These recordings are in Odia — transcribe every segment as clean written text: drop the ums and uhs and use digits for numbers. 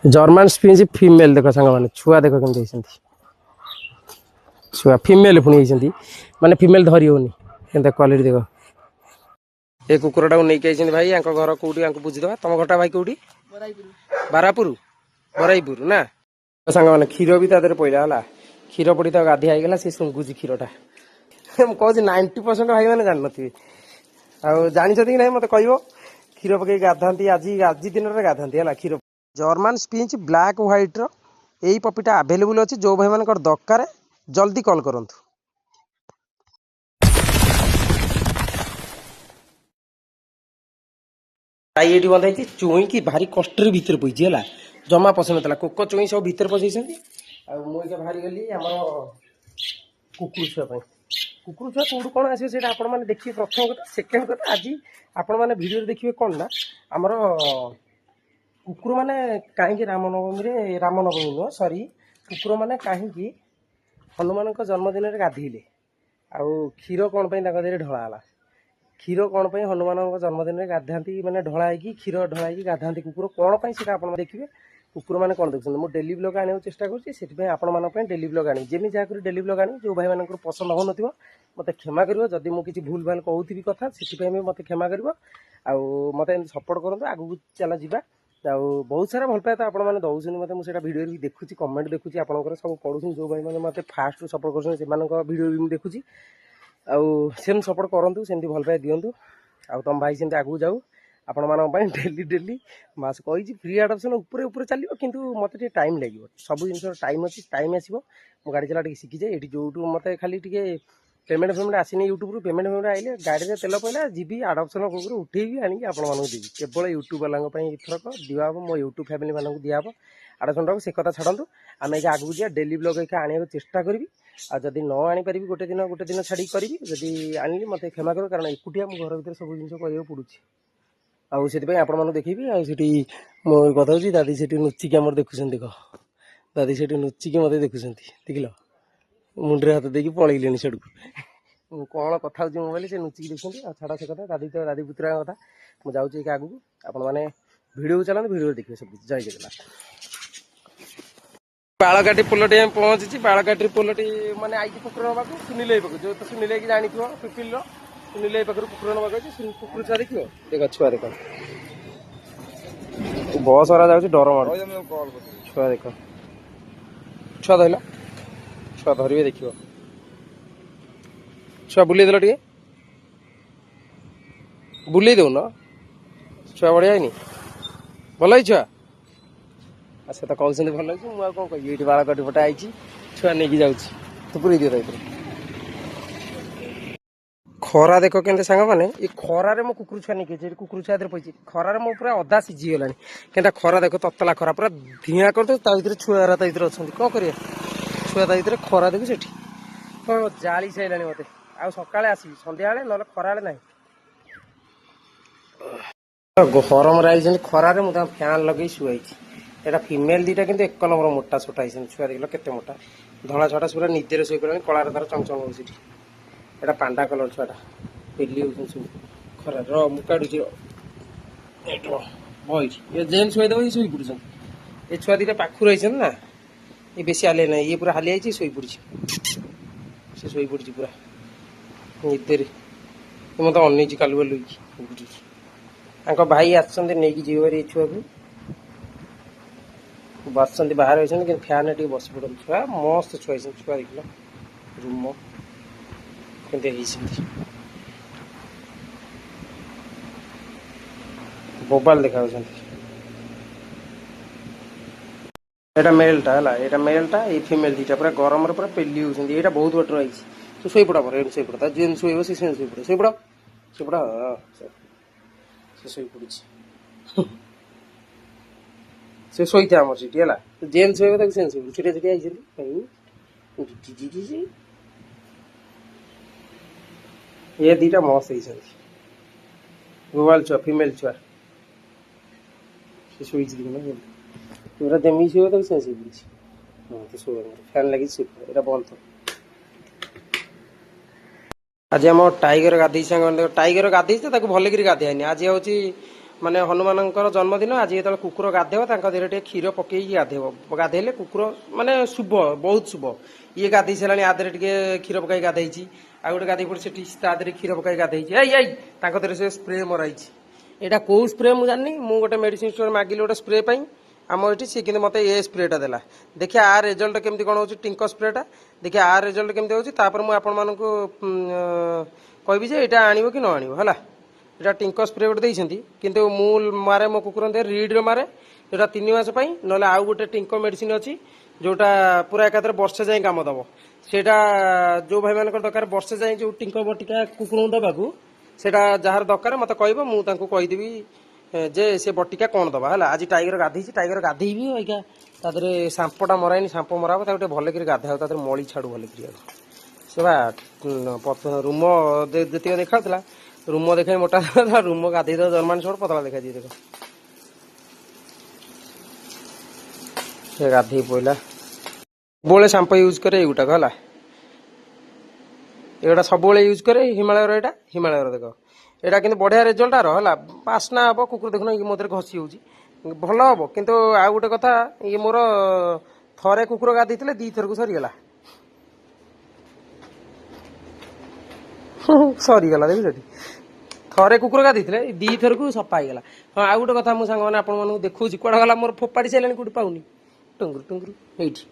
जर्मन स्पिंज फीमेल देख सांग मैंने छुआ देख केमती छुआ फीमेल पुणी माने फीमेल धरी होनी एंता क्वालिटी देख ये कुकुरटा को नहीं भाई यहाँ घर कौटी बुझीदे तुम घरटा भाई कौटी बारापुर बराईपुर ना सांग मैंने क्षीर भी तादर पड़ा है क्षीर पड़ी तो गाधी आईगला सी शुंगुची क्षीरटा मुझे 90% भाई मैंने जान नी जानते कि ना मत कह क्षीर पकई गाधाती आज आज दिन में गाधाती है क्षीर जर्मन स्पिंच ब्लैक व्हाइट रो यही पपीटा अवेलेबल अच्छी जो भाई मान दरकार जल्दी कॉल करूँ ये बंधाई चुई की भारी कष्ट भर पड़ी है जमा पसंद था कोक चुई सब भर पसंद मुझे बाहरी गली आम कुकुर छुआ कुकुर छुआ कौटू कौन आस देखिए प्रथम कथा सेकेंड कथा आज आपण मैंने भिडियो देखिए कौन ना आमर कुकुर माने कहीं रामनवमी नुह सरी कुकुर माने कहीं हनुमान जन्मदिन में गाधेले आउ क्षीर कौन देहरे ढलाला क्षीर कौन हनुमान जन्मदिन में गाधाती मैंने ढलाई क्षीर ढलाई गाधाती कुकुर कौन से आप देखिए कुकुर मैंने कौन देखते मुझे डेली ब्लॉग आने चेष्टा करें डेली ब्लॉग आनी जमी जहाँ डेली ब्लॉग आनी जो भाई मान पसंद हो मत क्षमा कर जदि मुझे भूल भाल कहूथी कथा से मत क्षमा कर मत सपोर्ट करूँ आगू चल जा बहुत सारा भल पाए तो आपने दौरान मत मुझे भिडियो भी देखुची कमेंट देखुची आपंकर सब पढ़ू जो भाई मैंने मत फास्ट सपोर्ट कर भिडियो भी देखुची आम सपोर्ट करूँ सेमती भल पाए दिंतु तुम भाई सेमती आगू जाऊ आपण मान डेली डेली मास कही फ्री आडप्शन ऊपर चलो कि मत टाइम लगे सब जिन टाइम अच्छी टाइम आसो मो गाड़ी चला शिखी जाए ये जो मत खाली पेमेंट फेमेंट आसनी यूट्यूब पेमेंट फेमेंट आइले गाड़ी में तेल पड़ा जी आडप्शन कुकुर उठेबी आनी आपको देवी केवल यूट्यूब वाला एथरक दिया मो यूट्यूब फैमिली मानक दिहब आडप्शन टाक से कथा छाड़ू आम आगू जा डेली ब्लॉग एक आने चेष्टा करी आदि न आनीपारि गोटे दिन छाड़ी करी जदि आनी मत क्षमा कर कारण एकुटिया मो घर भर सब जिन कह पड़ूँ आउे आपण देखी आठी मो कथा हूँ दादी से नुचिकी आम देखुं देख दादी से नुचिकी मत देखुं देखल मुंडे हाथ देकी पलैले सेड़ू कौन कथा हूँ मोबाइल से नुचिकी देखते छाड़ा से कथा दादी तो दादी पुतरा कथा मुझे जाऊँगी आगू आपण मैंने भिडियो चलाते भिडियो देखिए सब जय जगन्नाथ बालघाटी पोलटी पहुंची बालघाटी पोलटी माने आई कुकुर नवा सुनील पाक जो तो सुनील की जानी पिपिल सुनील पाखर कुकुर नवा कुकुर छुआ देख देख छुआ देख बस वाला जाऊँ डर मार छुआ देख छुआ धरला छुआ धरवे देख छुआ बुले देल टे बुले दौन छुआ बढ़िया है भल छुआ अच्छा तो कहते भल लगे मुझे कौन कह ये बालकटी पटे आई छुआ नहीं जाऊँ पूरी दिए खरा देख के सांग मैंने ये खरारे मो कुकुर छुआ नहीं कुकुर छुआ पड़ी खरारे मो पूरा अधा सीझीगला क्या खरा देख ततला खरा पूरा धिया कर छुआ अच्छा कौन कर छुआ भर खरा देखु से जाली सारे मत आ सका आसवि सन्ध्या ना खरा ना गरम आई खरारे मुझे फैन लगे शुआई एटा फीमेल दीटा कि एक नंबर मोटा छोटा है छुआ देख के मोटा धला छुआ पूरा निजे शोक कलार तार चमचम हो एटा पांडा कलर छुआटा पेली हो सब खरार मुकाड़ी बही जेन शुदेव ये शोई पड़े ये छुआ दीटा पाखु रही ना ये बेसी हालिया ना ये पूरा हालिया शोई पड़ी से शोई पड़ी पूरा निदे मत अन कालु बालू भाई आसके जीवर ये छुआ को बस बाहर होती फैन टे बस पड़ छुआ मस्त छुआ छुआ देख रूम के बोबाल देखा एटा मेलटा है मेलटा ये फीमेल दीटा पूरा गरम पूरा पेली होती ये बहुत बटर आई तू शोई पड़ा पर शोई पड़ा जेन शोब से शोई पड़े शोई पड़ा से शोई पड़ी से शोई था आम सीटी है जेन शोब सेन शोब छुटिया छुटिया ये दीटा मस्त होती गोवाल छुआ फीमेल छुआ से शोई पूरा देमी शोब तक से शोई पड़ी हाँ तो शो फैन लगी शोई पड़ा बंद था आज आम टाइगर गाधे सांग टाइगर गाधे भल कर गाधे आज हूँ ମାନେ ହନୁମାନଙ୍କର ଜନ୍ମଦିନ ଆଜି ଯେତେବେଳେ କୁକୁର ଗାଧେଇବ ତାଙ୍କ ଦେହରେ ଟିକେ କ୍ଷୀର ପକେଇକି ଗାଧେଇବ। ଗାଧେଇଲେ କୁକୁର ମାନେ ଶୁଭ, ବହୁତ ଶୁଭ। ଇଏ ଗାଧେଇ ସାରିଲାଣି, ଆ ଦେହରେ ଟିକେ କ୍ଷୀର ପକାଇ ଗାଧେଇଛି। ଆଉ ଗୋଟେ ଗାଧେଇ ପଡି ସେଠି ତା ଦେହରେ କ୍ଷୀର ପକାଇ ଗାଧେଇଛି। ଏଇ ତାଙ୍କ ଦେହରେ ସେ ସ୍ପ୍ରେ ମରାଇଛି। ଏଇଟା କୋଉ ସ୍ପ୍ରେ ମୁଁ ଜାଣିନି। ମୁଁ ଗୋଟେ ମେଡିସିନ ଷ୍ଟୋର ମାଗିଲି ଗୋଟେ ସ୍ପ୍ରେ ପାଇଁ ଆମର ଏଠି, ସିଏ କିନ୍ତୁ ମୋତେ ଏ ସ୍ପ୍ରେଟା ଦେଲା। ଦେଖିଆ ଆ ରେଜଲ୍ଟ କେମିତି କ'ଣ ହେଉଛି, ଟିଙ୍କ ସ୍ପ୍ରେଟା ଦେଖିଆ ଆ ରେଜଲ୍ଟ କେମିତି ହେଉଛି। ତାପରେ ମୁଁ ଆପଣମାନଙ୍କୁ କହିବି ଯେ ଏଇଟା ଆଣିବ କି ନ ଆଣିବ ହେଲା। ଏଇଟା ଟିଙ୍କ ସ୍ପ୍ରେ ଗୋଟେ ଦେଇଛନ୍ତି, କିନ୍ତୁ ମୁଁ ମାରେ ମୋ କୁକୁର ଦେହରେ ରିଡ୍ର ମାରେ, ଯେଉଁଟା 3 ମାସ ପାଇଁ। ନହେଲେ ଆଉ ଗୋଟେ ଟିଙ୍କ ମେଡିସିନ ଅଛି ଯେଉଁଟା ପୁରା ଏକାଥରେ ବର୍ଷେ ଯାଏଁ କାମ ଦେବ। ସେଇଟା ଯେଉଁ ଭାଇମାନଙ୍କର ଦରକାର ବର୍ଷେ ଯାଏଁ ଯେଉଁ ଟିଙ୍କ ବଟିକା କୁକୁରଙ୍କୁ ଦେବାକୁ, ସେଇଟା ଯାହାର ଦରକାର ମୋତେ କହିବ, ମୁଁ ତାଙ୍କୁ କହିଦେବି ଯେ ସେ ବଟିକା କ'ଣ ଦେବା ହେଲା। ଆଜି ଟାଇଗର ଗାଧେଇଛି, ଟାଇଗର ଗାଧେଇବି ଅଇକା ତା ଦେହରେ ସାମ୍ପୋଟା ମରାଇନି, ସାମ୍ପୋ ମରାବ ତାକୁ ଟିକେ ଭଲକିରି ଗାଧେଇବ, ତା ଦେହରେ ମଳି ଛାଡ଼ୁ ଭଲକିରି। ସେ ବା ରୁମ ଯେତିକି ଦେଖାଉଥିଲା, ରୁମ ଦେଖାଇ ମୋଟା ଦେଖାଉଥିଲା, ରୁମ ଗାଧେଇ ଦେବ ଜର୍ମାନ ସୋର୍ଟ ପତଳା ଦେଖାଯିବ। ଦେଖ ସେ ଗାଧେଇ ପଇଲା। ସବୁବେଳେ ସାମ୍ପୋ ୟୁଜ୍ କରେ ଏଇଗୁଟାକ ହେଲା। ଏଗୁଡ଼ା ସବୁବେଳେ ୟୁଜ୍ କରେ ହିମାଳୟର। ଏଇଟା ହିମାଳୟର ଦେଖ, ଏଇଟା କିନ୍ତୁ ବଢ଼ିଆ ରେଜଲ୍ଟ ଆର ହେଲା। ବାସ୍ନା ହେବ, କୁକୁର ଦେଖୁନ ଇଏ ମୋ ଦେହରେ ଘଷି ହେଉଛି, ଭଲ ହେବ। କିନ୍ତୁ ଆଉ ଗୋଟେ କଥା, ଇଏ ମୋର ଥରେ କୁକୁର ଗାଧେଇଥିଲେ 2 ଥରକୁ ସରିଗଲା। ସରିଗଲା ଦେଖି ସେଠି ଥରେ କୁକୁର ଗାଧେଇଥିଲେ 2 ଥରକୁ ସଫା ହେଇଗଲା। ହଁ ଆଉ ଗୋଟେ କଥା ମୁଁ ସାଙ୍ଗମାନେ ଆପଣମାନଙ୍କୁ ଦେଖଉଛି, କୁଆଡ଼େ ଗଲା ମୋର ଫୋପାଡ଼ି ସାରିଲାଣି, କୋଉଠି ପାଉନି। ଟୁଙ୍ଗୁରୁ ଟୁଙ୍ଗୁରୁ ଏଇଠି।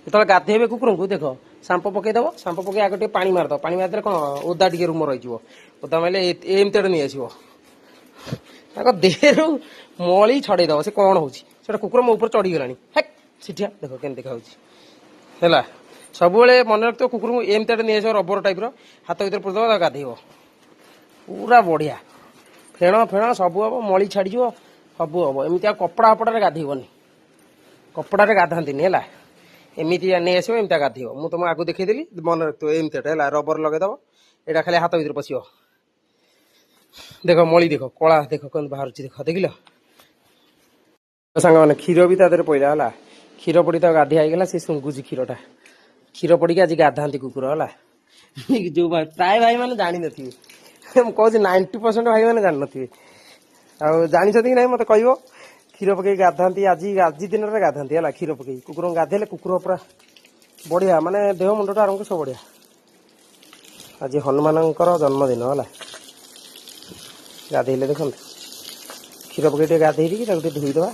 ଯେତେବେଳେ ଗାଧେଇବେ କୁକୁରଙ୍କୁ ଦେଖ, ସାମ୍ପୋ ପକେଇଦବ, ସାମ୍ପୋ ପକେଇ ଆଗ ଟିକେ ପାଣି ମାରିଦବ। ପାଣି ମାରିଦେଲେ କ'ଣ ଓଦା ଟିକେ ରୁମ ରହିଯିବ। ଓଦା ମାରିଲେ ଏମିତିଆଡ଼େ ନେଇଆସିବ, ତାଙ୍କ ଦେହରୁ ମଳି ଛଡ଼େଇ ଦବ। ସେ କ'ଣ ହଉଛି, ସେଟା କୁକୁର ମୋ ଉପରେ ଚଢ଼ିଗଲାଣି। ହେକ୍ ସିଠିଆ ଦେଖ କେମିତି ଦେଖାଉଛି ହେଲା। ସବୁବେଳେ ମନେ ରଖିଥିବ, କୁକୁରଙ୍କୁ ଏମିତିଆଡ଼େ ନେଇଆସିବ, ରବର ଟାଇପ୍ର ହାତ ଭିତରେ ପୁରେଇଦେବ, ତାକୁ ଗାଧେଇବ ପୁରା ବଢ଼ିଆ। ଫେଣ ଫେଣ ସବୁ ହବ, ମଳି ଛାଡ଼ିଯିବ, ସବୁ ହବ। ଏମିତି ଆଉ କପଡ଼ା ଫପଡ଼ାରେ ଗାଧେଇବନି, କପଡ଼ାରେ ଗାଧାନ୍ତିନି ହେଲା। ଏମିତି ନେଇ ଆସିବ, ଏମିତିଆ ଗାଧେଇବ। ମୁଁ ତମକୁ ଆଗକୁ ଦେଖେଇଦେଲି, ମନେ ରଖିଥିବ ଏମିତିଆଟା ହେଲା। ରବର ଲଗେଇଦବ, ଏଇଟା ଖାଲି ହାତ ଭିତରେ ପଶିବ। ଦେଖ ମଳି ଦେଖ, କଳା ଦେଖ କେମିତି ବାହାରୁଛି, ଦେଖ ଦେଖିଲ ସାଙ୍ଗମାନେ। କ୍ଷୀର ବି ତା ଦେହରେ ପଇଲା ହେଲା। କ୍ଷୀର ପଡ଼ି ତାକୁ ଗାଧେଇ ହେଇଗଲା, ସେ ଶୁଙ୍ଘୁଛି କ୍ଷୀରଟା। କ୍ଷୀର ପଡ଼ିକି ଆଜି ଗାଧାନ୍ତି କୁକୁର ହେଲା। ଯେଉଁ ପ୍ରାୟ ଭାଇମାନେ ଜାଣିନଥିବେ, ମୁଁ କହୁଛି 90% ଭାଇମାନେ ଜାଣିନଥିବେ। ଆଉ ଜାଣିଛନ୍ତି କି ନାହିଁ ମୋତେ କହିବ। କ୍ଷୀର ପକେଇ ଗାଧାନ୍ତି, ଆଜି ଦିନରେ ଗାଧାନ୍ତି ହେଲା। କ୍ଷୀର ପକେଇ କୁକୁରଙ୍କୁ ଗାଧେଇଲେ କୁକୁର ପୁରା ବଢ଼ିଆ, ମାନେ ଦେହ ମୁଣ୍ଡଟା ଆରମ୍ଭ ସବୁ ବଢ଼ିଆ। ଆଜି ହନୁମାନଙ୍କର ଜନ୍ମଦିନ ହେଲା। ଗାଧେଇଲେ ଦେଖନ୍ତୁ, କ୍ଷୀର ପକେଇ ଟିକେ ଗାଧେଇ ଦେଇକି ତାକୁ ଟିକେ ଧୋଇଦେବା।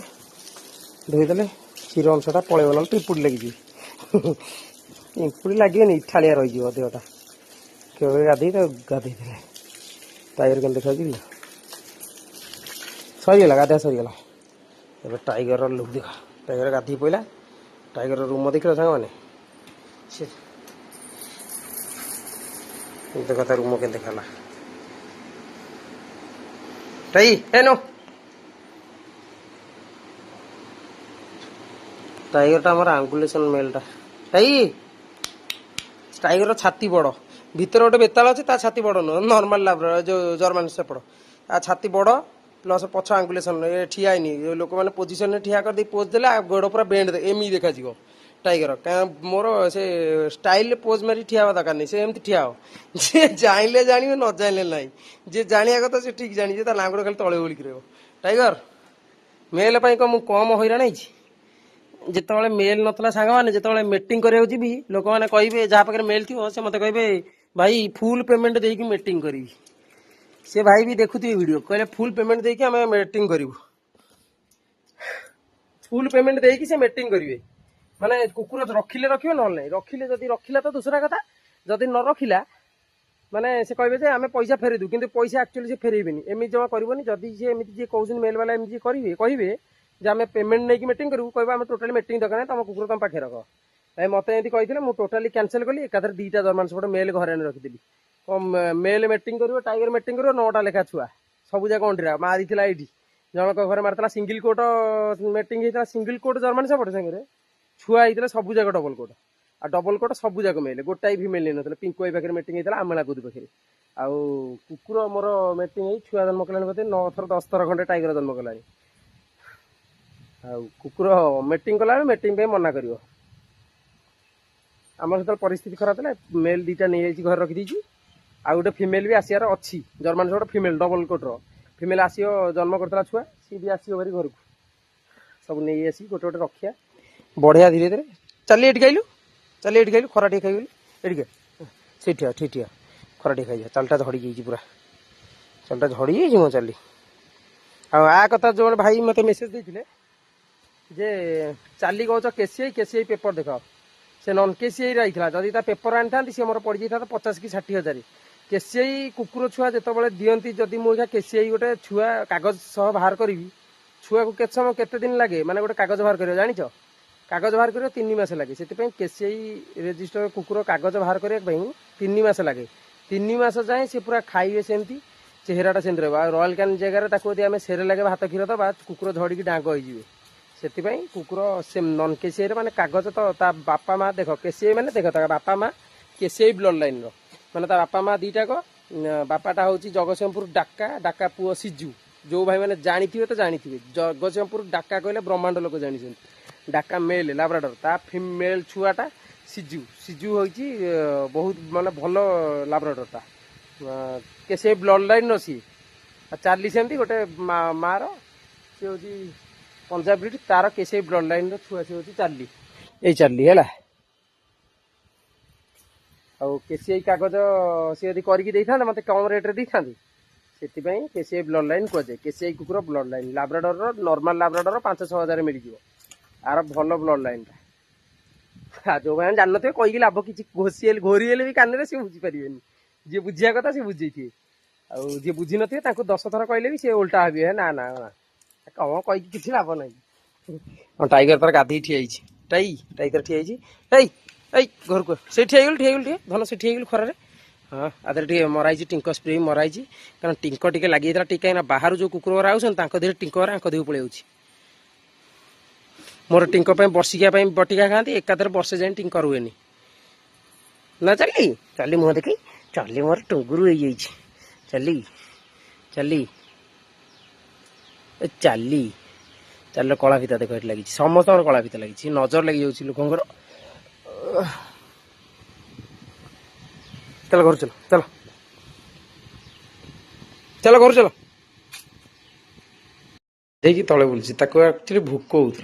ଧୋଇଦେଲେ କ୍ଷୀର ଅଂଶଟା ପଳେଇବ, ନହେଲେ ପିମ୍ପୁଡ଼ି ଲାଗିଯିବ। ପିମ୍ପୁଡ଼ି ଲାଗିବନି, ଇଠାଳିଆ ରହିଯିବ ଦେହଟା। କ୍ଷୀର ଗାଧେଇ ତାକୁ ଗାଧେଇ ଦେଲେ ଟାଇଗର କେମିତି ଦେଖାଯାଉଛି କି? ସରିଗଲା, ଗାଧେଇବା ସରିଗଲା। ଏବେ ଟାଇଗରର ଲୁକ୍ ଦେଖ, ଟାଇଗର ଗାଧେଇ ପଇଲା। ଟାଇଗରର ରୁମ ଦେଖିଲ ସାଙ୍ଗମାନେ, ସେ ଦେଖ ତା ରୁମ କେମିତି ଦେଖାଲା। ଟାଇ ଏ नो ଟାଇଗରଟା ଆମର ଆଙ୍ଗୁଲେସନ ମେଲଟା। ଟାଇଗରର ଛାତି ବଡ଼, ଭିତରେ ଗୋଟେ ବେତାଳ ଅଛି, ତା ଛାତି ବଡ଼ ନୁହଁ, ନର୍ମାଲ ଲାବ୍ର ଯେଉଁ ଜର୍ମାନ ସେପଡ଼। ତା ଛାତି ବଡ଼ ପ୍ଲସ୍ ପଛ ଆଙ୍ଗୁଲେସନ, ଏ ଠିଆ ହେଇନି। ଲୋକମାନେ ପୋଜିସନରେ ଠିଆ କରିଦେଇ ପୋଜ୍ ଦେଲେ, ଆଉ ଗୋଡ଼ ପୁରା ବେଣ୍ଡ ଏମିତି ଦେଖାଯିବ ଟାଇଗର। ମୋର ସେ ଷ୍ଟାଇଲରେ ପୋଜ୍ ମାରି ଠିଆ ହେବା ଦରକାର ନାହିଁ, ସେ ଏମିତି ଠିଆ ହେବ। ଯିଏ ଜାଣିଲେ ଜାଣିବେ, ନ ଜାଣିଲେ ନାହିଁ। ଯିଏ ଜାଣିବା କଥା ସେ ଠିକ୍ ଜାଣିଛି, ତା ଲାଙ୍ଗୁଡ଼ ଖାଲି ତଳେ ଓଳିକି ରହିବ। ଟାଇଗର ମେଲ୍ ପାଇଁ କ'ଣ ମୁଁ କମ୍ ହଇରାଣ ହେଇଛି। ଯେତେବେଳେ ମେଲ୍ ନଥିଲା ସାଙ୍ଗମାନେ, ଯେତେବେଳେ ମିଟିଂ କରିବାକୁ ଯିବି, ଲୋକମାନେ କହିବେ, ଯାହା ପାଖରେ ମେଲ୍ ଥିବ ସେ ମୋତେ କହିବେ ଭାଇ ଫୁଲ୍ ପେମେଣ୍ଟ ଦେଇକି ମିଟିଂ କରିବି। ସେ ଭାଇ ବି ଦେଖୁଥିବେ ଭିଡ଼ିଓ, କହିଲେ ଫୁଲ୍ ପେମେଣ୍ଟ ଦେଇକି ଆମେ ମିଟିଂ କରିବୁ। ଫୁଲ୍ ପେମେଣ୍ଟ ଦେଇକି ସେ ମିଟିଂ କରିବେ। ମାନେ କୁକୁର ରଖିଲେ ରଖିବେ, ନହେଲେ ନାହିଁ। ରଖିଲେ, ଯଦି ରଖିଲା ତ ଦୂସରା କଥା, ଯଦି ନ ରଖିଲା ମାନେ ସେ କହିବେ ଯେ ଆମେ ପଇସା ଫେରେଇ ଦେବୁ, କିନ୍ତୁ ପଇସା ଆକ୍ଚୁଆଲି ସେ ଫେରେଇବେନି। ଏମିତି ଜମା କରିବନି। ଯଦି ସେ ଏମିତି ଯିଏ କହୁଛନ୍ତି ମେଲ୍ ବାଲା ଏମିତି କରିବେ, କହିବେ ଯେ ଆମେ ପେମେଣ୍ଟ ନେଇକି ମିଟିଂ କରିବୁ, କହିବା ଆମେ ଟୋଟାଲି ମିଟିଂ ଦରକାର ନାହିଁ, ତମ କୁକୁର ତମ ପାଖରେ ରଖ। ଭାଇ ମୋତେ ଏମିତି କହିଥିଲେ, ମୁଁ ଟୋଟାଲି କ୍ୟାନସଲ୍ କଲି। ଏକାଥରେ 2ଟା ଜର୍ମାନ ସେପଟ ମେଲ୍ ଘରେ ଆଣି ରଖିଥିଲି। ମେଲ୍ ମିଟିଂ କରିବ, ଟାଇଗର ମିଟିଂ କରିବ, 9ଟା ଲେଖା ଛୁଆ ସବୁ ଯାକ ଅଣ୍ଡିରା ମାରିଥିଲା। ଏଇଠି ଜଣଙ୍କ ଘରେ ମାରିଥିଲା ସିଙ୍ଗଲ କୋଟ୍ ମିଟିଂ ହେଇଥିଲା, ସିଙ୍ଗଲ କୋଟ୍ ଜର୍ମାନ ସେପଟ ସାଙ୍ଗରେ ଛୁଆ ହେଇଥିଲା ସବୁ ଯାକ ଡବଲ କୋଟ୍। ଆଉ ଡବଲ କୋଟ୍ ସବୁ ଯାକ ମେଲ୍, ଗୋଟାଏ ବି ମେଲ୍ ନେଇନଥିଲା। ପିଙ୍କୁ ଭାଇ ପାଖରେ ମିଟିଂ ହେଇଥିଲା, ଆମେଳା କୁଦୁ ପାଖରେ। ଆଉ କୁକୁର ମୋର ମିଟିଂ ହେଇ ଛୁଆ ଜନ୍ମ କଲାଣି, ବୋଧେ 9 ଥର 10 ଥର ଖଣ୍ଡେ ଟାଇଗର ଜନ୍ମ କଲାଣି। ଆଉ କୁକୁର ମିଟିଂ କଲାବେଳେ ମିଟିଂ ପାଇଁ ମନା କରିବ। ଆମର ଯେତେବେଳେ ପରିସ୍ଥିତି ଖରାପ ଥିଲା, ମେଲ୍ 2ଟା ନେଇଯାଇଛି, ଘରେ ରଖିଦେଇଛି। ଆଉ ଗୋଟେ ଫିମେଲ୍ ବି ଆସିବାର ଅଛି, ଜର୍ମାନ ସେପଟ ଫିମେଲ୍ ଡବଲ କୋଟ୍ର। ଫିମେଲ୍ ଆସିବ ଜନ୍ମ କରିଥିଲା ଛୁଆ, ସିଏ ବି ଆସିବ ଭାରି ଘରକୁ। ସବୁ ନେଇ ଆସି ଗୋଟେ ଗୋଟେ ରଖିବା ବଢ଼ିଆ ଧୀରେ ଧୀରେ। ଚାଲି ଏଠିକି ଆଇଲୁ, ଚାଲି ଏଠିକି ଆଇଲୁ, ଖରା ଟିକେ ଖାଇଗଲି ଏଠିକି ସେଇଠି ଠିଆ ଖରା ଟିକେ ଖାଇଯା। ଚାଲଟା ଝଡ଼ି ଯାଇଛି ପୁରା, ଚାଲଟା ଝଡ଼ି ଯାଇଛି ମୋ ଚାଲି। ଆଉ ଆ କଥା ଯେଉଁ ଭାଇ ମୋତେ ମେସେଜ୍ ଦେଇଥିଲେ ଯେ ଚାଲି କହୁଛ କେସିଆଇ ପେପର ଦେଖ, ସେ ନନ୍ କେସିଆଇରେ ଆଇଥିଲା। ଯଦି ତା ପେପର ଆଣିଥାନ୍ତି ସିଏ ମୋର ପଡ଼ିଯାଇଥାନ୍ତା 50 କି 60,000। କେସିଆଇ କୁକୁର ଛୁଆ ଯେତେବେଳେ ଦିଅନ୍ତି, ଯଦି ମୁଁ ଏଇଟା କେସିଆଇ ଗୋଟେ ଛୁଆ କାଗଜ ସହ ବାହାର କରିବି, ଛୁଆକୁ କେତେ ସମୟ କେତେ ଦିନ ଲାଗେ ମାନେ ଗୋଟେ କାଗଜ ବାହାର କରିବା ଜାଣିଛ? କାଗଜ ବାହାର କରିବା 3 ମାସ ଲାଗେ। ସେଥିପାଇଁ କେସିଆଇ ରେଜିଷ୍ଟର କୁକୁର କାଗଜ ବାହାର କରିବା ପାଇଁ 3 ମାସ ଲାଗେ। 3 ମାସ ଯାଏଁ ସେ ପୁରା ଖାଇବେ ସେମିତି, ଚେହେରାଟା ସେମିତି ରହିବ। ଆଉ ରୟାଲ କ୍ୟାନ୍ ଜାଗାରେ ତାକୁ ଯଦି ଆମେ ସେରେ ଲାଗେ ଭାତ କ୍ଷୀର ଦେବା, କୁକୁର ଝଡ଼ିକି ଡାଙ୍ଗ ହେଇଯିବେ। ସେଥିପାଇଁ କୁକୁର ସେ ନନ୍ କେସିଆଇରେ ମାନେ କାଗଜ ତ ତା ବାପା ମା ଦେଖ, କେସିଆଇ ମାନେ ଦେଖ ତା ବାପା ମା କେସିଆଇ ବ୍ଲଡ୍ ଲାଇନ୍ର, ମାନେ ତା ବାପା ମା ଦୁଇଟାକ। ବାପାଟା ହେଉଛି ଜଗତସିଂହପୁର ଡାକା ପୁଅ ସିଜୁ। ଯେଉଁ ଭାଇମାନେ ଜାଣିଥିବେ ତ ଜାଣିଥିବେ, ଜଗତସିଂହପୁର ଡାକା କହିଲେ ବ୍ରହ୍ମାଣ୍ଡ ଲୋକ ଜାଣିଛନ୍ତି। ଡାକା ମେଲ୍ ଲାବ୍ରାଡୋର, ତା ଫିମେଲ୍ ଛୁଆଟା ସିଜୁ ହେଉଛି ବହୁତ ମାନେ ଭଲ ଲାବ୍ରାଡୋରଟା, କେସିଆଇ ବ୍ଲଡ୍ ଲାଇନ୍ର ସିଏ। ଆଉ ଚାଲି ସେମିତି ଗୋଟେ ମାର, ସିଏ ହେଉଛି ପଞ୍ଜାବ ବ୍ରିଡ୍, ତାର କେସିଆଇ ବ୍ଲଡ୍ ଲାଇନ୍ର ଛୁଆ ସିଏ ହେଉଛି ଚାଲି। ଏଇ ଚାଲି ହେଲା। ଆଉ କେସିଆଇ କାଗଜ ସିଏ ଯଦି କରିକି ଦେଇଥାନ୍ତେ ମୋତେ କମ୍ ରେଟ୍ରେ ଦେଇଥାନ୍ତେ। ସେଥିପାଇଁ କେସିଆଇ ବ୍ଲଡ୍ ଲାଇନ୍ କୁହାଯାଏ। କେସିଆଇ କୁକୁର ବ୍ଲଡ୍ ଲାଇନ୍, ଲାବ୍ରାଡୋରର ନର୍ମାଲ ଲାବ୍ରାଡୋର 5-6 ହଜାର ମିଳିଯିବ। ଆର ଭଲ ବ୍ଲଡ୍ ଲାଇନ୍ଟା। ଯେଉଁମାନେ ଜାଣିନଥିବେ କହିକି ଲାଭ କିଛି, ଘୋରି ହେଲେ ବି କାନରେ ସିଏ ବୁଝିପାରିବେନି। ଯିଏ ବୁଝିବା କଥା ସିଏ ବୁଝେଇଥିବେ, ଆଉ ଯିଏ ବୁଝିନଥିବେ ତାଙ୍କୁ 10 ଥର କହିଲେ ବି ସିଏ ଓଲଟା ଭାବିବେ ନା ନା ନା କଣ କହିକି କିଛି ଲାଭ ନାହିଁ। ହଁ ଟାଇଗର ତାର ଗାଧେଇ ଠିଆ ହେଇଛି, ଟାଇଗର ଠିଆ ହେଇଛି। ଏଇ ଘରକୁ ସେଠି ଠିଆ ହେଇଗଲୁ ଟିକେ ଭଲ, ସେଠି ହେଇଗଲୁ ଖରାରେ। ହଁ ଆଦେହରେ ଟିକେ ମରାଇଛି ଟିଙ୍କ ସ୍ପ୍ରେ ବି ମରାଇଛି, କାରଣ ଟିଙ୍କ ଟିକେ ଲାଗିଯାଇଥିଲା ଟିକେ, କାହିଁକିନା ବାହାରୁ ଯେଉଁ କୁକୁର ଗୁରା ଆଉଛନ୍ତି ତାଙ୍କ ଦେହରେ ଟିଙ୍କ ଗୁରା ଆଙ୍କ ଦେହକୁ ପଳେଇ ଯାଉଛି। ମୋର ଟିଙ୍କ ପାଇଁ ବର୍ଷିକିଆ ପାଇଁ ବଟିକା ଖାଆନ୍ତି, ଏକାଥରେ ବର୍ଷେ ଯାଏଁ ଟିଙ୍କ ରୁହେନି ନା। ଚାଲି ମୁହଁ ଦେଖି, ଚାଲି ମୋର ଟୁଙ୍ଗୁରୁ ହେଇଯାଇଛି। ଚାଲି ଚାଲିର କଳା ଫିତା ଦେଖ ଏଠି ଲାଗିଛି, ସମସ୍ତଙ୍କର କଳା ଫିତା ଲାଗିଛି, ନଜର ଲାଗିଯାଉଛି ଲୋକଙ୍କର। ଚାଲ ଘରୁ ଚାଲ ଘରୁ ଚାଲ। ଦେଇକି ତଳେ ବୁଲୁଛି, ତାକୁ ଆକ୍ଚୁଆଲି ଭୋକ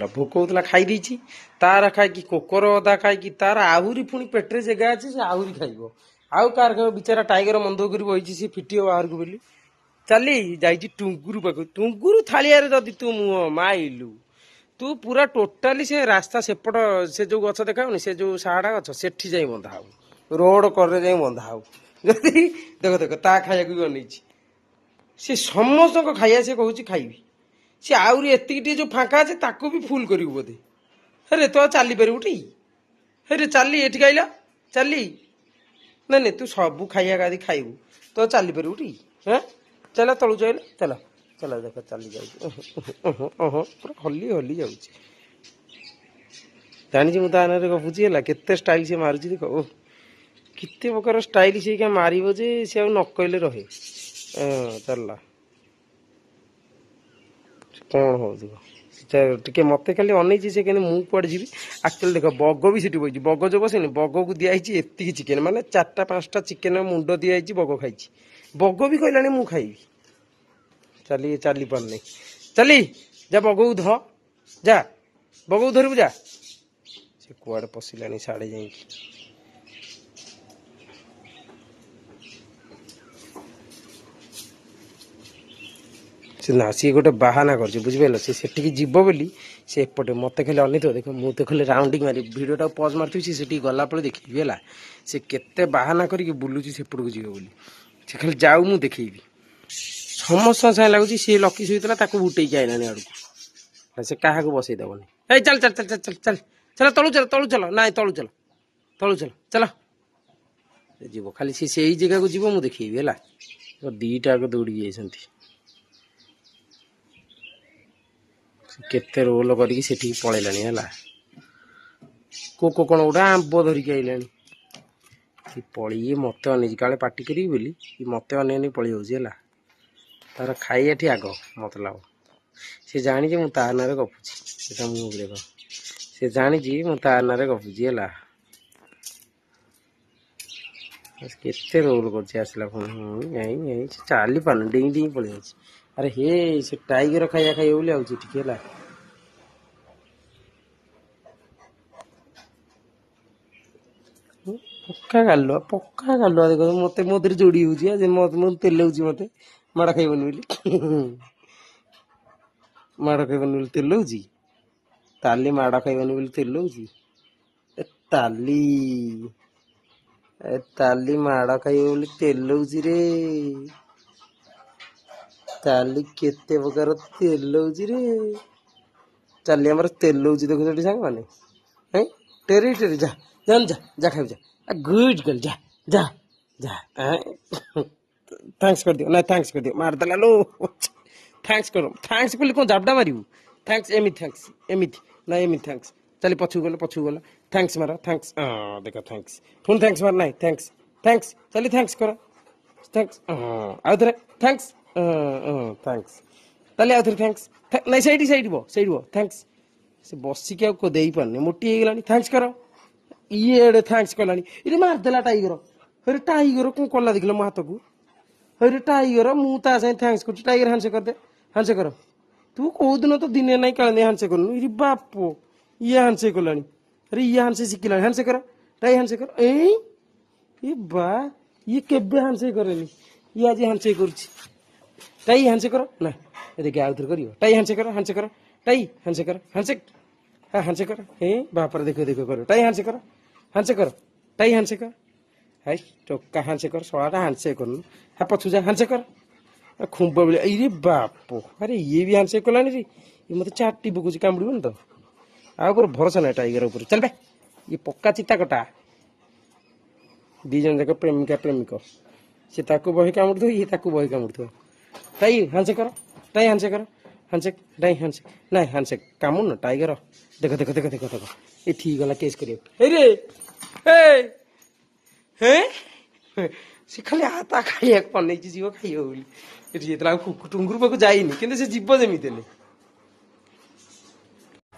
ହଉଥିଲା ଖାଇ ଦେଇଛି। ତାର ଖାଇକି କୋକର ଅଦା ଖାଇକି ତାର ଆହୁରି ପୁଣି ପେଟରେ ଜାଗା ଅଛି, ସେ ଆହୁରି ଖାଇବ। ଆଉ କାହାର ଖାଇବ? ବିଚାରା ଟାଇଗର ମନ ଦୁଃଖ କରି ବଇଛି, ସେ ଫିଟିବ ବାହାରକୁ ବୋଲି। ଚାଲି ଯାଇଛି ଟୁଙ୍ଗୁରୁ ପାଖକୁ, ଟୁଙ୍ଗୁରୁ ଥାଳିଆରେ ଯଦି ତୁ ମୁହଁ ମାଇଲୁ, ତୁ ପୁରା ଟୋଟାଲି ସେ ରାସ୍ତା ସେପଟ, ସେ ଯେଉଁ ଗଛ ଦେଖାଉନି, ସେ ଯେଉଁ ସାହାଡ଼ା ଗଛ, ସେଠି ଯାଇ ବନ୍ଧା ହବୁ, ରୋଡ କରରେ ଯାଇ ବନ୍ଧା ହବୁ। ଯଦି ଦେଖ ତା ଖାଇବାକୁ ବି ଅନେଇଛି। ସେ ସମସ୍ତଙ୍କ ଖାଇବା ସେ କହୁଛି ଖାଇବି। ସେ ଆହୁରି ଏତିକି ଟିକେ ଯେଉଁ ଫାଙ୍କା ଅଛି ତାକୁ ବି ଫୁଲ କରିବୁ ବୋଧେ। ହେରେ ତୁ ଆଉ ଚାଲିପାରିବୁ ଟି? ହେରେ ଚାଲି ଏଠିକି ଆଇଲା, ଚାଲି ନାଇଁ ତୁ ସବୁ ଖାଇବା ଗାଦି ଖାଇବୁ, ତୁ ଆଉ ଚାଲିପାରିବୁ ଟି? ହଁ ଚାଲ ତଳୁ ଚାଲ ଦେଖ ଚାଲି ଯାଉଛି, ପୁରା ହଲି ଯାଉଛି। ଜାଣିଛି ମୁଁ ତା ନାଁରେ ଗପୁଛି ହେଲା, କେତେ ଷ୍ଟାଇଲ ସେ ମାରୁଛି ଦେଖ, କେତେ ପ୍ରକାର ଷ୍ଟାଇଲ ସେ ମାରିବ ଯେ ସେ ଆଉ ନ କହିଲେ ରହେ। ଚାଲିଲା କଣ ହଉଛି ଟିକେ ମତେ ଖାଲି ଅନେଇଛି ସେ, କିନ୍ତୁ ମୁଁ କୁଆଡେ ଯିବି। ଆକ୍ଚୁଆଲି ଦେଖ ବଗ ବି ସେଠି ବଇଛି, ବଗ ଯୋଉ ବସେନି, ବଗକୁ ଦିଆହେଇଛି ଏତିକି ଚିକେନ, ମାନେ 4-5ଟା ଚିକେନ ମୁଣ୍ଡ ଦିଆହେଇଛି, ବଗ ଖାଇଛି। ବଗ ବି କହିଲାଣି ମୁଁ ଖାଇବି। ଚାଲି ପାରୁନି, ଚାଲି ଯା ବଗକୁ ଯା ବଗକୁ ଧରିବୁ ଯା। ସେ କୁଆଡେ ପଶିଲାଣି ସାଡେ ଯାଇକି। ନା ସିଏ ଗୋଟେ ବାହାନା କରିଛି, ବୁଝିପାରିଲ? ସେ ସେଠିକି ଯିବ ବୋଲି ସେ ଏପଟେ ମୋତେ ଖାଲି ଅନେଇଥିବ। ଦେଖ ମୁଁ ତ ଖାଲି ରାଉଣ୍ଡିଂ ମାରିବି, ଭିଡ଼ିଓଟାକୁ ପଜ୍ ମାରିଥିବି, ସେ ସେଠିକି ଗଲାପରେ ଦେଖିବି ହେଲା। ସେ କେତେ ବାହାନା କରିକି ବୁଲୁଛି ସେପଟକୁ ଯିବ ବୋଲି। ସେ ଖାଲି ଯାଉ, ମୁଁ ଦେଖେଇବି। ସମସ୍ତଙ୍କ ସାଙ୍ଗେ ଲାଗୁଛି, ସିଏ ଲକି ଶୋଇଥିଲା ତାକୁ ଉଠେଇକି ଆଇଲାଣି ଆଡ଼କୁ, ସେ କାହାକୁ ବସେଇ ଦେବନି। ଏଇ ଚାଲ ତଳୁ ଚାଲ ନାଇଁ ତଳୁ ଚାଲ ଯିବ ଖାଲି। ସେ ସେଇ ଜାଗାକୁ ଯିବ, ମୁଁ ଦେଖେଇବି ହେଲା। ଦିଟା ଆଗ ଦୌଡ଼ିକି ଯାଇଛନ୍ତି, କେତେ ରୋଲ କରିକି ସେଠିକି ପଳେଇଲାଣି ହେଲା। କୋକ କଣ ଗୋଟେ ଆମ୍ବ ଧରିକି ଆଇଲାଣି, ସେ ପଳେଇ ମୋତେ ଅନେଇଛି କାଳେ ପାଟି କରିବି ବୋଲି, ମୋତେ ଅନେଇ ପଳେଇ ଯାଉଛି ହେଲା। ତାର ଖାଇବାଠି ଆଗ ମତଲବ, ସେ ଜାଣିଛି ମୁଁ ତା ନାଁରେ ଗପୁଛି। ସେଟା ମୁଁ ଦେଖ, ସେ ଜାଣିଛି ମୁଁ ତା ନାଁରେ ଗପୁଛି ହେଲା। କେତେ ରୋଲ କରୁଛି, ଆସିଲା ପୁଣି ଚାଲି ପାରୁନି, ଡେଇଁ ପଳେଇ ଯାଉଛି। ଆରେ ହେ ସେ ଟାଇଗର ଖାଇବା ଖାଇବ ବୋଲି ଆଉଛି ଟିକେ ହେଲା। ପକ୍କା ଗାଲୁଆ ଦେଖ ମତେ ମୋ ଦେହରେ ଯୋଡି ହଉଛି ମୁଁ ତେଲଉଛି ମତେ ମାଡ ଖାଇବନି ବୋଲି ମାଡ ଖାଇବନି ବୋଲି ତେଲଉଛି। ତାଲି ମାଡ ଖାଇବନି ବୋଲି ତେଲଉଛି। ଏ ତାଲି ତାଲି ମାଡ ଖାଇବ ବୋଲି ତେଲଉଛି ରେ। ତାଲି କେତେ ପ୍ରକାର ତେଲଉଛି ରେ। ଚାଲି ଆମର ତେଲଉଛି ଦେଖୁଛ ଏଠି ସାଙ୍ଗମାନେ। ହେଁ ଟେରି ଟେରି ଯା ଯା ଯା ଯା ଖାଇବୁ ଯା। ଗୁଡ୍ ଗର୍ଲ ଯା ଯା ଯା। ଥ୍ୟାଙ୍କ୍ସ କରିଦିଅ ନାଇଁ ଥ୍ୟାଙ୍କ୍ସ କରିଦିଅ ମାରିଦେଲା ଲୋ। ଥ୍ୟାଙ୍କ୍ସ କର ଥ୍ୟାଙ୍କ୍ସ ବୋଲି କଣ ଜାବଡା ମାରିବୁ। ଥ୍ୟାଙ୍କ୍ସ ଏମିତି ଥ୍ୟାଙ୍କ୍ସ ଏମିତି ନାଇଁ ଏମିତି ଥ୍ୟାଙ୍କ୍ସ। ଚାଲି ପଛକୁ ଗଲା ଥ୍ୟାଙ୍କ୍ସ ମାର ଥ୍ୟାଙ୍କ୍ସ ଦେଖ ଥ୍ୟାଙ୍କ୍ସ ପୁଣି ଥ୍ୟାଙ୍କ୍ସ ମାର ନାଇଁ ଥ୍ୟାଙ୍କ୍ସ ଥ୍ୟାଙ୍କ୍ସ ଚାଲି ଥ୍ୟାଙ୍କ୍ସ କର ଥ୍ୟାଙ୍କ୍ସ ଆଉ ଥରେ ଥ୍ୟାଙ୍କ୍ସ ଥ୍ୟାଙ୍କ୍ସ ତାହେଲେ ଆଉ ଥରେ ଥ୍ୟାଙ୍କ୍ସ ନାଇଁ ସେଇଠି ଥ୍ୟାଙ୍କ୍ସ। ସେ ବସିକି ଆଉ ଦେଇପାରୁନି ମୋଟି ହେଇଗଲାଣି ଥ୍ୟାଙ୍କ୍ସ କର। ଇଏ ଏଡେ ଥ୍ୟାଙ୍କ୍ସ କଲାଣି ଏଠି ମାରିଦେଲା ଟାଇଗର। ହରେ ଟାଇଗର କଣ କଲା ଦେଖିଲ ମୋ ହାତକୁ। ହରେ ଟାଇଗର ମୁଁ ତା ସାଙ୍ଗେ ଥ୍ୟାଙ୍କ୍ସ କରୁଛି ଟାଇଗର ହାଣ୍ଡସେକ୍ କରିଦେ ହାଣ୍ଡସେକ୍ କର। ତୁ କୋଉଦିନ ତ ଦିନେ ନାଇଁ କାଳେ ନାଇଁ ହାଣ୍ଡସେକ୍ କରୁନୁ ଇରେ ବାପ ଇଏ ହାଣ୍ଡସେକ୍ କଲାଣି। ଆରେ ଇଏ ହାଣ୍ଡସେକ୍ ଶିଖିଲାଣି ହାଣ୍ଡସେକ୍ କର ଟାଇ ହାଣ୍ଡସେକ୍ କର ଏଇ ଏ ବା ଇଏ କେବେ ହାଣ୍ଡସେକ୍ କରେନି ଇଏ ଆଜି ହାଣ୍ଡସେକ୍ କରୁଛି। ଟାଇ ହାଣ୍ଡସେକ୍ କର ନା ଦେଖି ଆଉ ଥରେ କରିବ ଟାଇ ହାଣ୍ଡସେକ୍ କର ଟାଇ ହାଣ୍ଡସେକ୍ କର ହାଣ୍ଡସେକ୍ ହାଣ୍ଡସେକ୍ କର ବାପରେ ଦେଖ କର ଟାଇ ହାଣ୍ଡସେକ୍ କର ଟାଇ ହାଣ୍ଡସେକ୍ କର। ହାଇ ଟୋକା ହାଣ୍ଡସେକ୍ କର ଶଳାଟା ହାଣ୍ଡସେକ୍ କରୁନୁ ହଁ ପଛକୁ ଯା ହାଣ୍ଡସେକ୍ କର। ଖୁମ୍ବ ବେଳେ ଏଇରେ ବାପ ଆରେ ଇଏ ବି ହାଣ୍ଡସେକ୍ କଲାଣି ରେ ଇଏ ମତେ ଚାଟି ପକଉଛି କାମୁଡିବନି ତ। ଆଉ ଉପରେ ଭରସା ନାହିଁ ଟାଇଗର ଉପରେ ଚାଲ ଇଏ ପକ୍କା ଚିତା କଟା। ଦି ଜଣ ଯାକ ପ୍ରେମିକା ପ୍ରେମିକ ସେ ତାକୁ ବହି କାମୁଡୁଥିବ ଇଏ ତାକୁ ବହି କାମୁଡୁଥିବ। ଟାଇ ହାଣ୍ଡସେକ୍ କର ଟାଇ ହାଣ୍ଡସେକ୍ କର ହାଣ୍ଡସେକ୍ ଟାଇ ହାଣ୍ଡସେକ୍ ନାଇଁ ହାଣ୍ଡସେକ୍ କାମୁଡୁନ ଟାଇଗର ଦେଖ ଏଠିକି ଗଲା କେସ୍ କରିବାକୁ ହେଇରେ ହେଁ ସେ ଖାଲି ତା ଖାଇବାକୁ ବନେଇଛି ଯିବ ଖାଇବ ବୋଲି ଏଠି ଯେତେବେଳେ ଆଉ ଟୁଙ୍ଗୁରୁ ପାଖକୁ ଯାଇନି କିନ୍ତୁ ସେ ଯିବ ଯେମିତି ହେଲେ।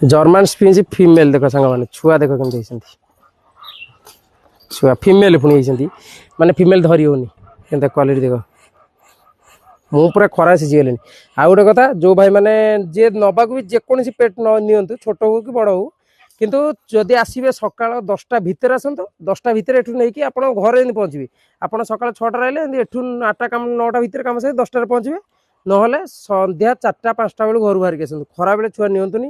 ଜର୍ମାନ ସ୍ପିଞ୍ଚ ଫିମେଲ ଦେଖ ସାଙ୍ଗମାନେ ଛୁଆ ଦେଖ କେମିତି ହେଇଛନ୍ତି ଛୁଆ ଫିମେଲ ପୁଣି ହେଇଛନ୍ତି ମାନେ ଫିମେଲ ଧରି ହଉନି କେମିତି କ୍ୱାଲିଟି ଦେଖ। ମୁଁ ପୁରା ଖରା ସିଝିଗଲିଣି। ଆଉ ଗୋଟେ କଥା ଯେଉଁ ଭାଇମାନେ ଯିଏ ନେବାକୁ ବି ଯେକୌଣସି ପେଟ୍ ନ ନିଅନ୍ତୁ ଛୋଟ ହଉ କି ବଡ଼ ହଉ କିନ୍ତୁ ଯଦି ଆସିବେ ସକାଳ 10ଟା ଭିତରେ ଆସନ୍ତୁ 10ଟା ଭିତରେ ଏଠୁ ନେଇକି ଆପଣ ଘରେ ଯେମିତି ପହଞ୍ଚିବେ। ଆପଣ ସକାଳ 6ଟାରେ ଆଇଲେ ଏମିତି ଏଠୁ 8ଟା କାମ 9ଟା ଭିତରେ କାମ ସାରି 10ଟାରେ ପହଞ୍ଚିବେ। ନହେଲେ ସନ୍ଧ୍ୟା 4ଟା 5ଟା ବେଳକୁ ଘରୁ ବାହାରିକି ଆସନ୍ତୁ। ଖରାବେଳେ ଛୁଆ ନିଅନ୍ତୁନି।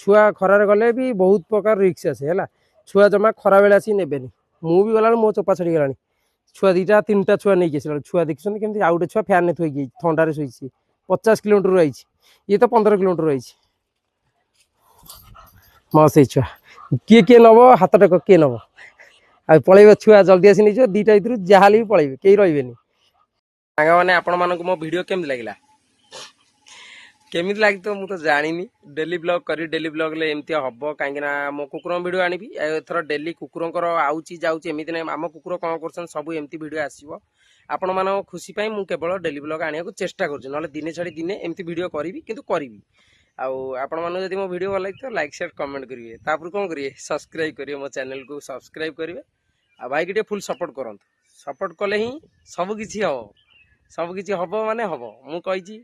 ଛୁଆ ଖରାରେ ଗଲେ ବି ବହୁତ ପ୍ରକାର ରିକ୍ସ ଆସେ ହେଲା। ଛୁଆ ଜମା ଖରାବେଳେ ଆସିକି ନେବେନି। ମୁଁ ବି ଗଲାବେଳେ ମୋ ଚୋପା ଛାଡ଼ିଗଲାଣି। ଛୁଆ 2ଟା 3ଟା ଛୁଆ ନେଇକି ଆସିଲା ଛୁଆ ଦେଖିଛନ୍ତି କେମିତି ଆଉ ଗୋଟେ ଛୁଆ ଫ୍ୟାନରେ ଥୋଇକି ଥଣ୍ଡାରେ ଶୋଇଛି 50 କିଲୋମିଟରରୁ ଆଇଛି ଇଏ ତ 15 କିଲୋମିଟର ଆଇଛି। ହଁ ସେଇ ଛୁଆ କିଏ ନବ ହାତ ଟେକ କିଏ ନବ ଆଉ ପଳେଇବ ଛୁଆ ଜଲ୍ଦି ଆସି ନେଇଯିବ 2ଟା ଭିତରୁ ଯାହାହେଲେ ବି ପଳେଇବେ କେହି ରହିବେନି। ସାଙ୍ଗମାନେ ଆପଣମାନଙ୍କୁ ମୋ ଭିଡ଼ିଓ କେମିତି ଲାଗିଲା କେମିତି ଲାଗିଥିବ ମୁଁ ତ ଜାଣିନି। ଡେଲି ବ୍ଲଗ୍ କରି ଡେଲି ବ୍ଲଗ୍ରେ ଏମିତି ହେବ କାହିଁକିନା ମୋ କୁକୁରଙ୍କ ଭିଡ଼ିଓ ଆଣିବି ଏଥର ଡେଲି କୁକୁରଙ୍କର ଆଉଛି ଯାଉଛି ଏମିତି ନାହିଁ ଆମ କୁକୁର କ'ଣ କରୁଛନ୍ତି ସବୁ ଏମିତି ଭିଡ଼ିଓ ଆସିବ। ଆପଣମାନଙ୍କ ଖୁସି ପାଇଁ ମୁଁ କେବଳ ଡେଲି ବ୍ଲଗ୍ ଆଣିବାକୁ ଚେଷ୍ଟା କରୁଛି ନହେଲେ ଦିନେ ଛାଡ଼ି ଦିନେ ଏମିତି ଭିଡ଼ିଓ କରିବି କିନ୍ତୁ କରିବି। ଆଉ ଆପଣମାନଙ୍କୁ ଯଦି ମୋ ଭିଡ଼ିଓ ଭଲ ଲାଗିଥିବ ଲାଇକ୍ ସେୟାର କମେଣ୍ଟ କରିବେ ତାପରେ କ'ଣ କରିବେ ସବସ୍କ୍ରାଇବ୍ କରିବେ ମୋ ଚ୍ୟାନେଲକୁ ସବସ୍କ୍ରାଇବ୍ କରିବେ ଆଉ ଭାଇକି ଟିକେ ଫୁଲ୍ ସପୋର୍ଟ କରନ୍ତୁ। ସପୋର୍ଟ କଲେ ହିଁ ସବୁକିଛି ହେବ ମାନେ ହେବ। ମୁଁ କହିଛି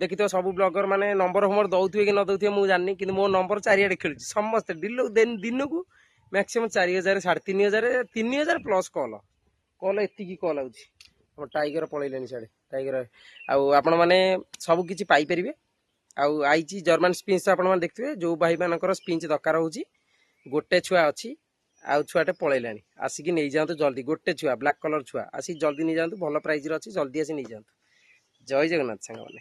ଦେଖିଥିବ ସବୁ ବ୍ଲଗର ମାନେ ନମ୍ବର ଫମ୍ବର ଦେଉଥିବେ କି ନ ଦେଉଥିବେ ମୁଁ ଜାଣିନି କିନ୍ତୁ ମୋ ନମ୍ବର ଚାରିଆଡ଼େ ଖେଳୁଛି ସମସ୍ତେ ଦିନକୁ ମ୍ୟାକ୍ସିମମ୍ 4000 3500 3000 ପ୍ଲସ୍ କଲ୍ ଏତିକି କଲ୍ ଆଉଛି। ଆମ ଟାଇଗର ପଳେଇଲେଣି ସିଆଡ଼େ ଟାଇଗର ଆଉ ଆପଣମାନେ ସବୁ କିଛି ପାଇପାରିବେ। ଆଉ ଆଇଛି ଜର୍ମାନ ସ୍ପିଞ୍ଚ ଆପଣମାନେ ଦେଖିଥିବେ ଯେଉଁ ଭାଇମାନଙ୍କର ସ୍ପିଞ୍ଚ ଦରକାର ହେଉଛି ଗୋଟେ ଛୁଆ ଅଛି ଆଉ ଛୁଆଟେ ପଳେଇଲାଣି ଆସିକି ନେଇଯାଆନ୍ତୁ ଜଲ୍ଦି। ଗୋଟେ ଛୁଆ ବ୍ଲାକ୍ କଲର୍ ଛୁଆ ଆସିକି ଜଲ୍ଦି ନେଇଯାଆନ୍ତୁ ଭଲ ପ୍ରାଇଜ୍ରେ ଅଛି ଜଲ୍ଦି ଆସି ନେଇଯାଆନ୍ତୁ। ଜୟ ଜଗନ୍ନାଥ ସାଙ୍ଗମାନେ।